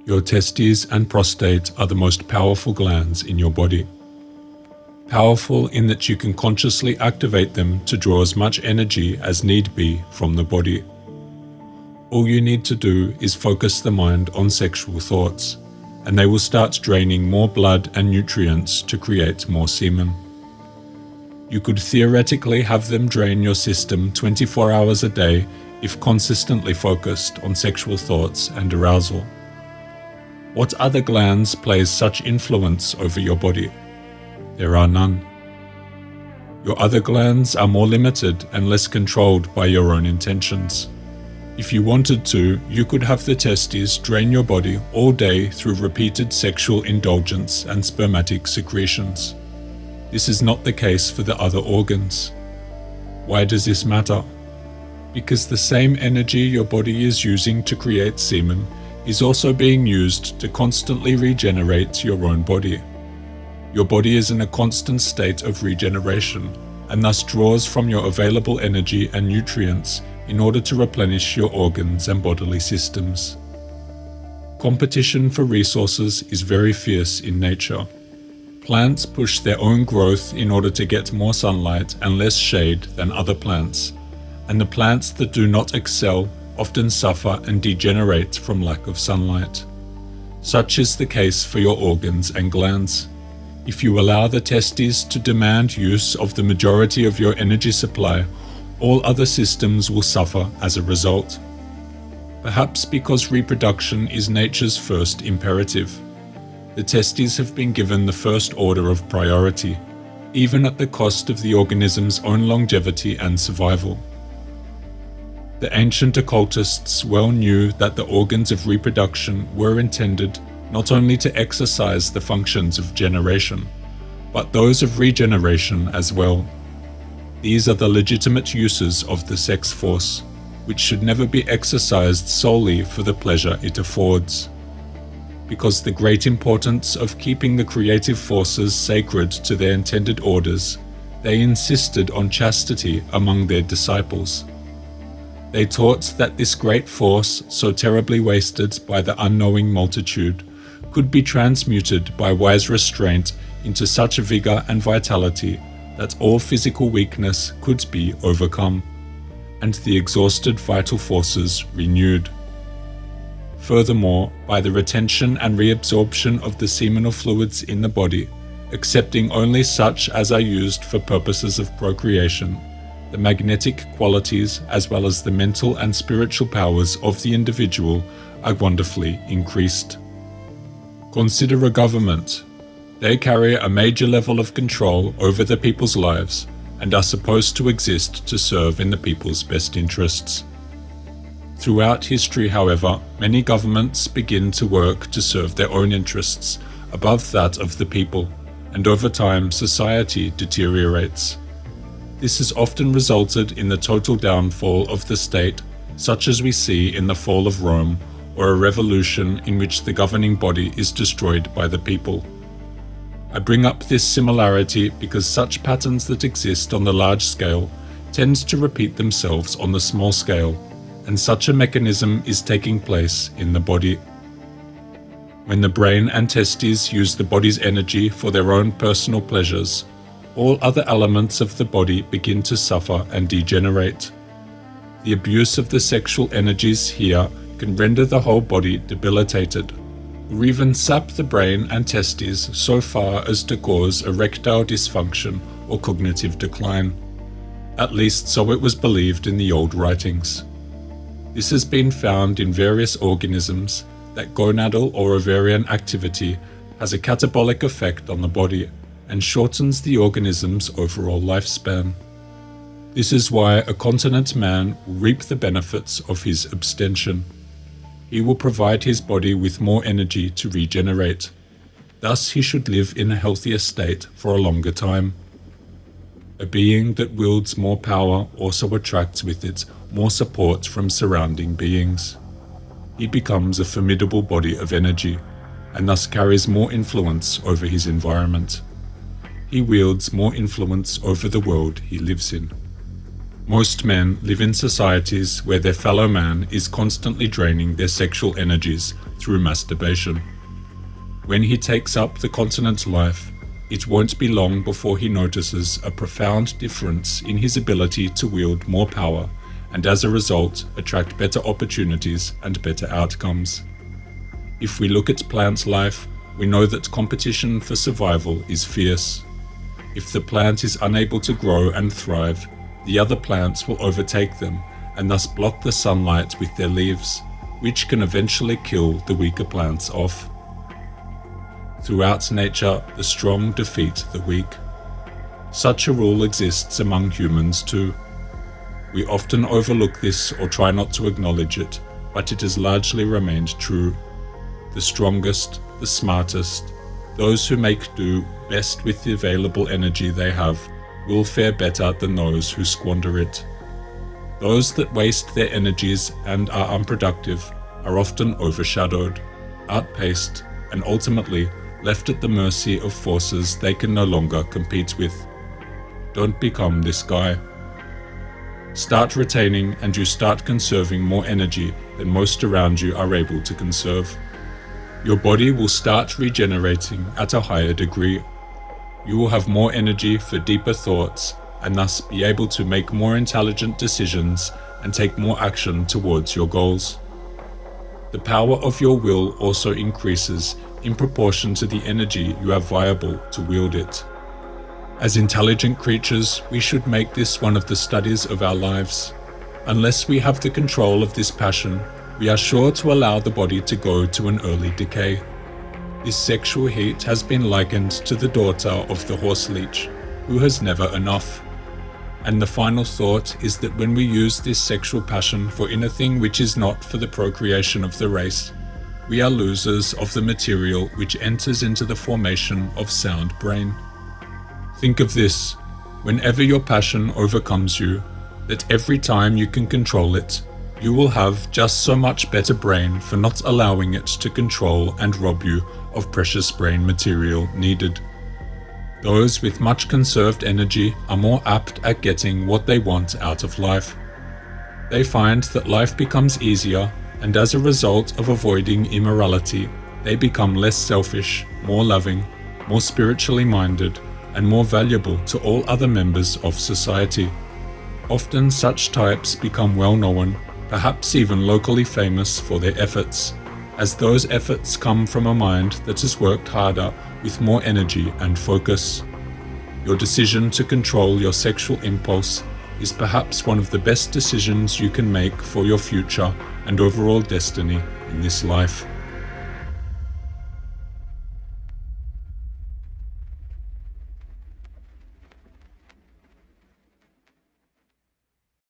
Your testes and prostate are the most powerful glands in your body. Powerful in that you can consciously activate them to draw as much energy as need be from the body. All you need to do is focus the mind on sexual thoughts, and they will start draining more blood and nutrients to create more semen. You could theoretically have them drain your system 24 hours a day if consistently focused on sexual thoughts and arousal. What other glands plays such influence over your body? There are none. Your other glands are more limited and less controlled by your own intentions. If you wanted to, you could have the testes drain your body all day through repeated sexual indulgence and spermatic secretions. This is not the case for the other organs. Why does this matter? Because the same energy your body is using to create semen is also being used to constantly regenerate your own body. Your body is in a constant state of regeneration and thus draws from your available energy and nutrients in order to replenish your organs and bodily systems. Competition for resources is very fierce in nature. Plants push their own growth in order to get more sunlight and less shade than other plants, and the plants that do not excel often suffer and degenerate from lack of sunlight. Such is the case for your organs and glands. If you allow the testes to demand use of the majority of your energy supply, all other systems will suffer as a result. Perhaps because reproduction is nature's first imperative, the testes have been given the first order of priority, even at the cost of the organism's own longevity and survival. The ancient occultists well knew that the organs of reproduction were intended not only to exercise the functions of generation, but those of regeneration as well. These are the legitimate uses of the sex force, which should never be exercised solely for the pleasure it affords. Because the great importance of keeping the creative forces sacred to their intended orders, they insisted on chastity among their disciples. They taught that this great force, so terribly wasted by the unknowing multitude, could be transmuted by wise restraint into such vigor and vitality that all physical weakness could be overcome, and the exhausted vital forces renewed. Furthermore, by the retention and reabsorption of the seminal fluids in the body, accepting only such as are used for purposes of procreation, the magnetic qualities as well as the mental and spiritual powers of the individual are wonderfully increased. Consider a government. They carry a major level of control over the people's lives and are supposed to exist to serve in the people's best interests. Throughout history, however, many governments begin to work to serve their own interests above that of the people, and over time society deteriorates. This has often resulted in the total downfall of the state, such as we see in the fall of Rome, or a revolution in which the governing body is destroyed by the people. I bring up this similarity because such patterns that exist on the large scale tend to repeat themselves on the small scale, and such a mechanism is taking place in the body. When the brain and testes use the body's energy for their own personal pleasures, all other elements of the body begin to suffer and degenerate. The abuse of the sexual energies here can render the whole body debilitated, or even sap the brain and testes so far as to cause erectile dysfunction or cognitive decline. At least so it was believed in the old writings. This has been found in various organisms that gonadal or ovarian activity has a catabolic effect on the body and shortens the organism's overall lifespan. This is why a continent man will reap the benefits of his abstention. He will provide his body with more energy to regenerate. Thus he should live in a healthier state for a longer time. A being that wields more power also attracts with it more support from surrounding beings. He becomes a formidable body of energy, and thus carries more influence over his environment. He wields more influence over the world he lives in. Most men live in societies where their fellow man is constantly draining their sexual energies through masturbation. When he takes up the continent life, it won't be long before he notices a profound difference in his ability to wield more power and as a result attract better opportunities and better outcomes. If we look at plant life, we know that competition for survival is fierce. If the plant is unable to grow and thrive, the other plants will overtake them and thus block the sunlight with their leaves, which can eventually kill the weaker plants off. Throughout nature, the strong defeat the weak. Such a rule exists among humans too. We often overlook this or try not to acknowledge it, but it has largely remained true. The strongest, the smartest, those who make do best with the available energy they have, will fare better than those who squander it. Those that waste their energies and are unproductive are often overshadowed, outpaced, and ultimately left at the mercy of forces they can no longer compete with. Don't become this guy. Start retaining and you start conserving more energy than most around you are able to conserve. Your body will start regenerating at a higher degree. You will have more energy for deeper thoughts and thus be able to make more intelligent decisions and take more action towards your goals. The power of your will also increases in proportion to the energy you have viable to wield it. As intelligent creatures, we should make this one of the studies of our lives. Unless we have the control of this passion, we are sure to allow the body to go to an early decay. This sexual heat has been likened to the daughter of the horse leech, who has never enough. And the final thought is that when we use this sexual passion for anything which is not for the procreation of the race, we are losers of the material which enters into the formation of sound brain. Think of this, whenever your passion overcomes you, that every time you can control it, you will have just so much better brain for not allowing it to control and rob you of precious brain material needed. Those with much conserved energy are more apt at getting what they want out of life. They find that life becomes easier, and as a result of avoiding immorality, they become less selfish, more loving, more spiritually minded, and more valuable to all other members of society. Often such types become well known, perhaps even locally famous for their efforts, as those efforts come from a mind that has worked harder with more energy and focus. Your decision to control your sexual impulse is perhaps one of the best decisions you can make for your future and overall destiny in this life.